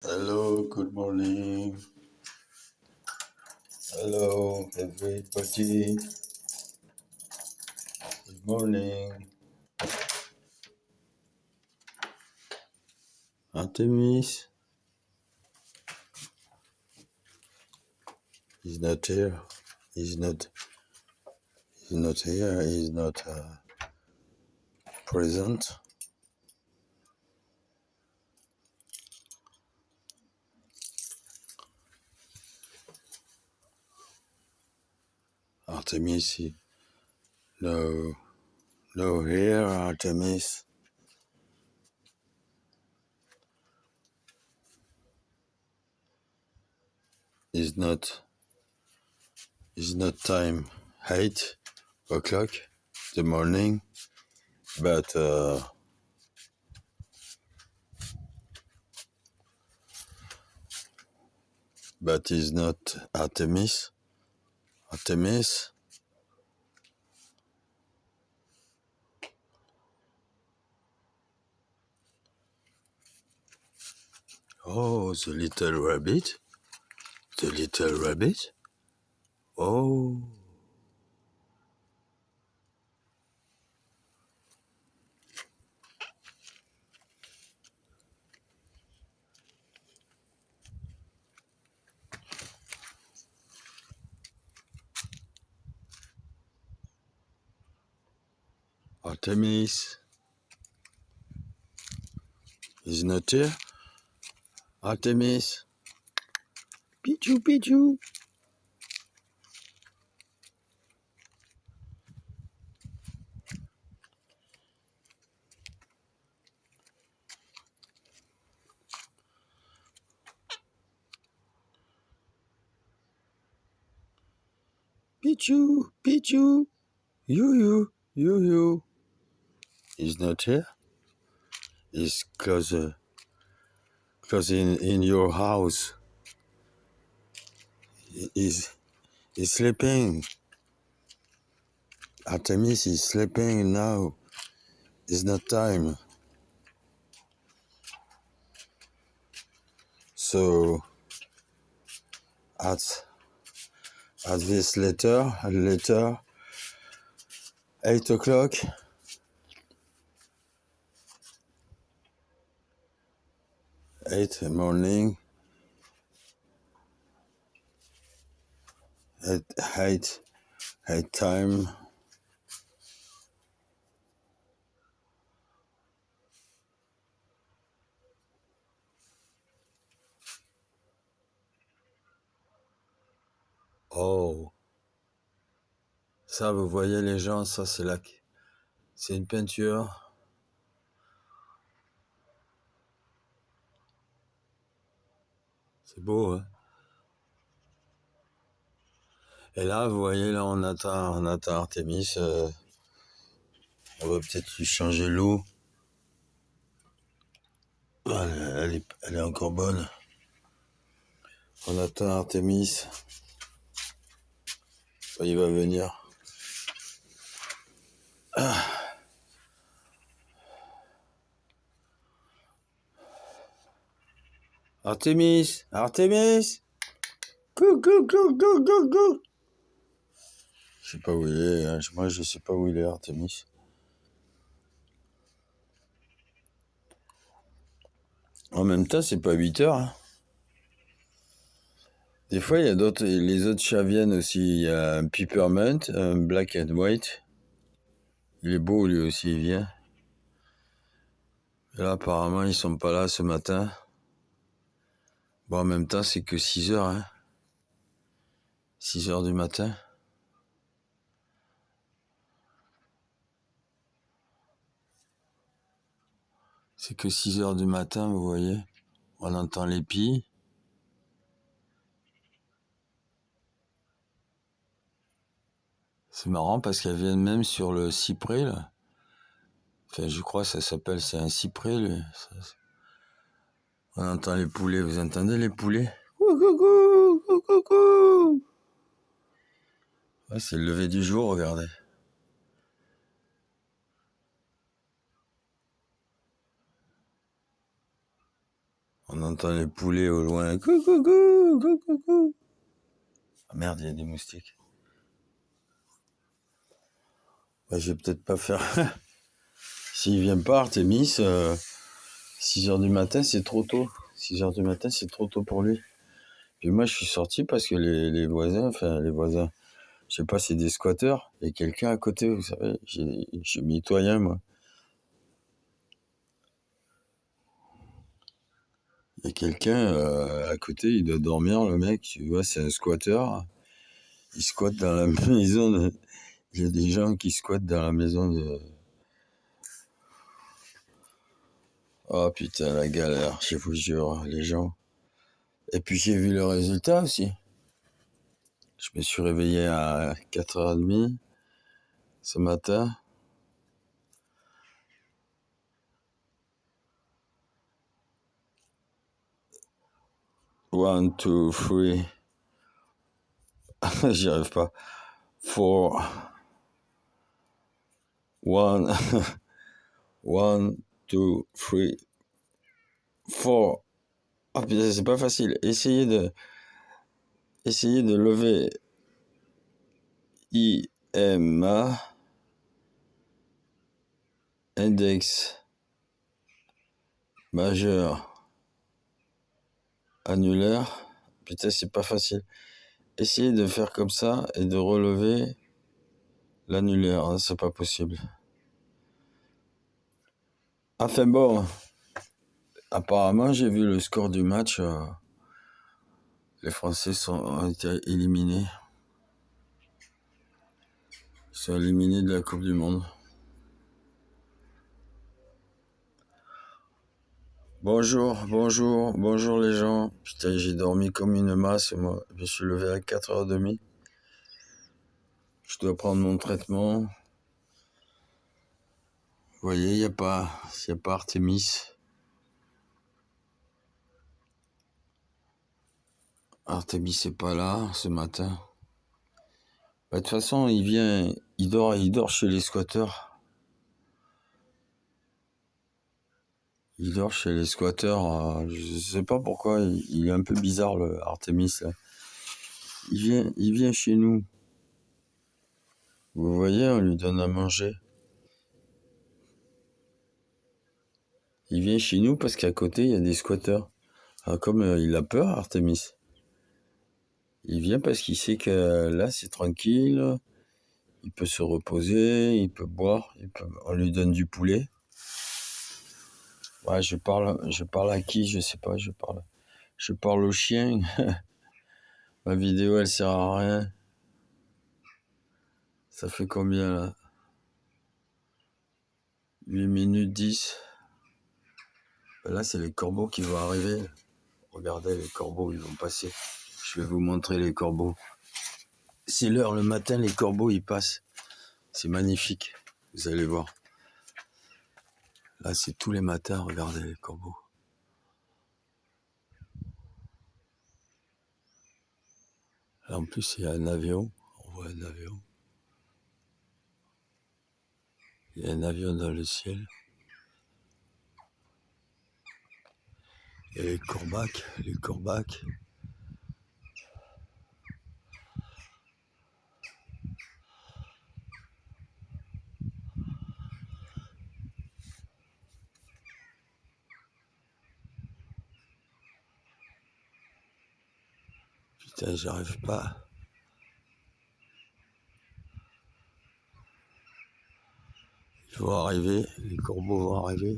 Hello, good morning. Hello, everybody. Good morning. Artemis is not here. He's not. He's not here. He's not present. Artemis, no, no here. Artemis is not. Is not time 8 o'clock the morning, but is not Artemis. Artemis. Oh, the little rabbit. The little rabbit. Oh. Artemis is not here. Artemis. Pichu, pichu. Pichu, pichu. You. He's not here. He's close in your house. He's sleeping. Artemis is sleeping now. It's not time. So at this later 8 o'clock, 8 morning, at 8 time. Oh, ça vous voyez les gens, ça c'est une peinture. C'est beau, hein? Et là, vous voyez, là, on attend Artemis. On va peut-être lui changer l'eau. Elle est encore bonne. On attend Artemis. Il va venir. Artemis. Coucou. Je sais pas où il est. Hein. Moi, je sais pas où il est, Artemis. En même temps, c'est pas 8 heures. Hein. Des fois, il y a les autres chats viennent aussi. Il y a un Peppermint, un Black and White. Il est beau, lui aussi, il vient. Et là, apparemment, ils sont pas là ce matin. Bon, en même temps, c'est que 6 heures, hein. 6 heures du matin. C'est que 6 heures du matin, vous voyez. On entend les pies. C'est marrant parce qu'elles viennent même sur le cyprès, là. Enfin, je crois que ça s'appelle, c'est un cyprès, lui. On entend les poulets, vous entendez les poulets? Coucou. Ouais, c'est le lever du jour, regardez. On On entend les poulets au loin. Coucou, coucou, coucou. Ah merde, il y a des moustiques. Bah, je vais peut-être pas faire... S'il vient pas, Artemis, 6h du matin, c'est trop tôt. 6h du matin, c'est trop tôt pour lui. Puis moi, je suis sorti parce que les voisins, je sais pas, c'est des squatteurs. Il y a quelqu'un à côté, vous savez. Je suis mitoyen, moi. Il y a quelqu'un à côté, il doit dormir, le mec. Tu vois, c'est un squatteur. Il squatte dans la maison de... Il y a des gens qui squattent dans la maison de... Oh putain, la galère, je vous jure, les gens. Et puis j'ai vu le résultat aussi. Je me suis réveillé à 4h30 ce matin. One, two, three. J'y arrive pas. Four. One. One, two, three. Four. Oh putain, c'est pas facile. Essayez de lever IMA. Index majeur annulaire. Putain, c'est pas facile. Essayez de faire comme ça et de relever l'annulaire. Hein, c'est pas possible. Enfin bon, apparemment, j'ai vu le score du match. Les Français ont été éliminés. Ils sont éliminés de la Coupe du Monde. Bonjour les gens. Putain, j'ai dormi comme une masse, moi. Je suis levé à 4h30. Je dois prendre mon traitement. Vous voyez, il n'y a pas Artemis. Artemis n'est pas là ce matin. Bah, de toute façon, il dort chez les squatteurs. Il dort chez les squatteurs. Je sais pas pourquoi. Il est un peu bizarre, le Artemis. Là. Il vient chez nous. Vous voyez, on lui donne à manger. Il vient chez nous parce qu'à côté, il y a des squatteurs. Alors, comme il a peur, Artemis, il vient parce qu'il sait que là, c'est tranquille. Il peut se reposer, il peut boire. On lui donne du poulet. Ouais, je parle à qui? Je sais pas, je parle au chien. Ma vidéo, elle sert à rien. Ça fait combien, là? 8 minutes 10. Là, c'est les corbeaux qui vont arriver. Regardez, les corbeaux, ils vont passer. Je vais vous montrer les corbeaux. C'est l'heure, le matin, les corbeaux, ils passent. C'est magnifique. Vous allez voir. Là, c'est tous les matins, regardez les corbeaux. Là, en plus, il y a un avion. On voit un avion. Il y a un avion dans le ciel. Et les corbacs. Putain, j'arrive pas. Ils vont arriver, les corbeaux vont arriver.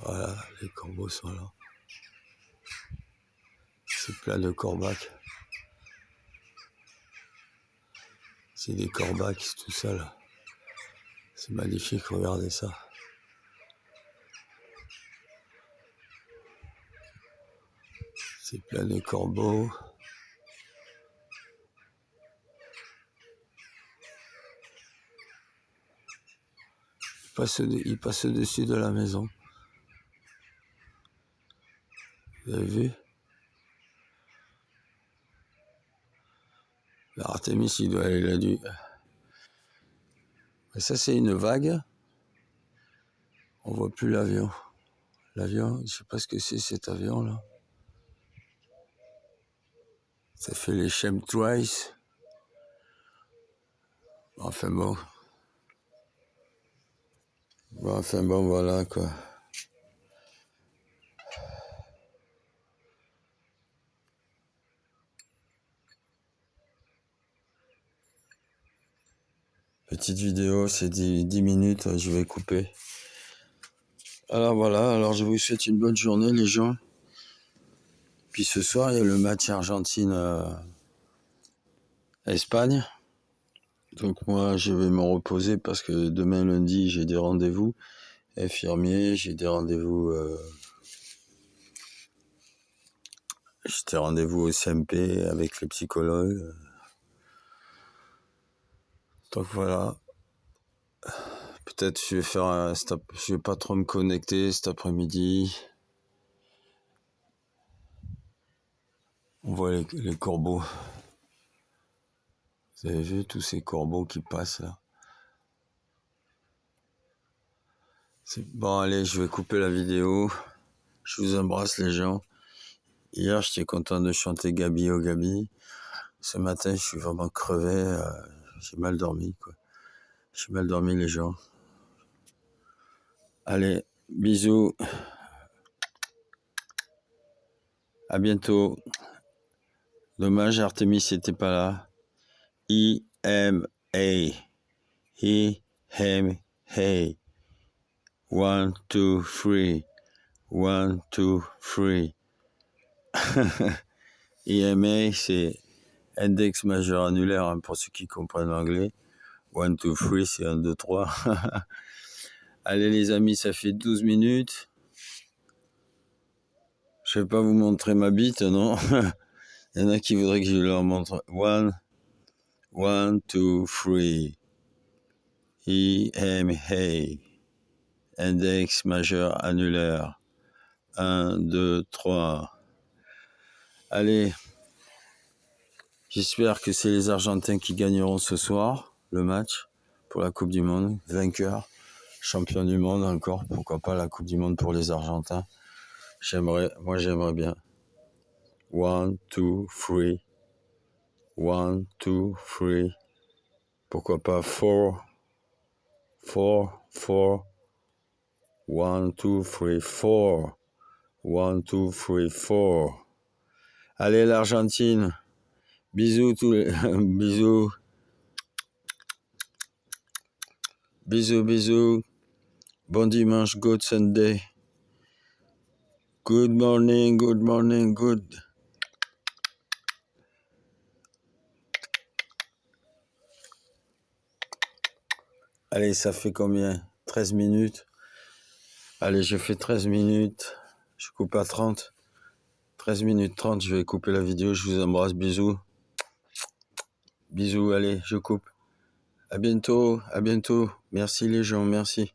Voilà, les corbeaux sont là. C'est plein de corbacs. C'est des corbacs tout ça là. C'est magnifique, regardez ça. C'est plein de corbeaux. Ils passent au-dessus de la maison. Vous avez vu? Artemis, il a dû... Et ça, c'est une vague. On voit plus l'avion. L'avion, je sais pas ce que c'est cet avion-là. Ça fait les chemtrails. Enfin bon. Enfin bon, voilà quoi. Petite vidéo, c'est 10 minutes, je vais couper. Alors voilà, alors je vous souhaite une bonne journée les gens. Puis ce soir, il y a le match Argentine-Espagne. Donc moi, je vais me reposer parce que demain lundi, j'ai des rendez-vous infirmiers, j'ai des rendez-vous au CMP avec les psychologues. Donc voilà. Peut-être je vais faire je vais pas trop me connecter cet après-midi. On voit les corbeaux. Vous avez vu tous ces corbeaux qui passent là? Bon, allez, je vais couper la vidéo. Je vous embrasse les gens. Hier, j'étais content de chanter Gabi oh Gabi. Ce matin, je suis vraiment crevé. J'ai mal dormi, quoi. J'ai mal dormi, les gens. Allez, bisous. À bientôt. Dommage, Artemis n'était pas là. E-M-A. E-M-A. 1, 2, 3. 1, 2, 3. EMA, c'est index majeur annulaire, hein, pour ceux qui comprennent l'anglais. 1, 2, 3, c'est 1, 2, 3. Allez les amis, ça fait 12 minutes. Je vais pas vous montrer ma bite, non? Il y en a qui voudraient que je leur montre. 1, 1, 2, 3. EMA. Index majeur annulaire. 1, 2, 3. Allez. J'espère que c'est les Argentins qui gagneront ce soir le match pour la Coupe du Monde. Vainqueur, champion du monde encore. Pourquoi pas la Coupe du Monde pour les Argentins? Moi j'aimerais bien. 1, 2, 3. 1, 2, 3. Pourquoi pas 4. 4, 4. 1, 2, 3, 4. 1, 2, 3, 4. Allez l'Argentine. Bisous tous les... Bisous. Bisous, bisous. Bon dimanche, good Sunday. Good morning, good morning, good. Allez, ça fait combien? 13 minutes. Allez, je fais 13 minutes. Je coupe à 30. 13 minutes 30, je vais couper la vidéo. Je vous embrasse, bisous. Bisous, allez, je coupe. À bientôt, à bientôt. Merci les gens, merci.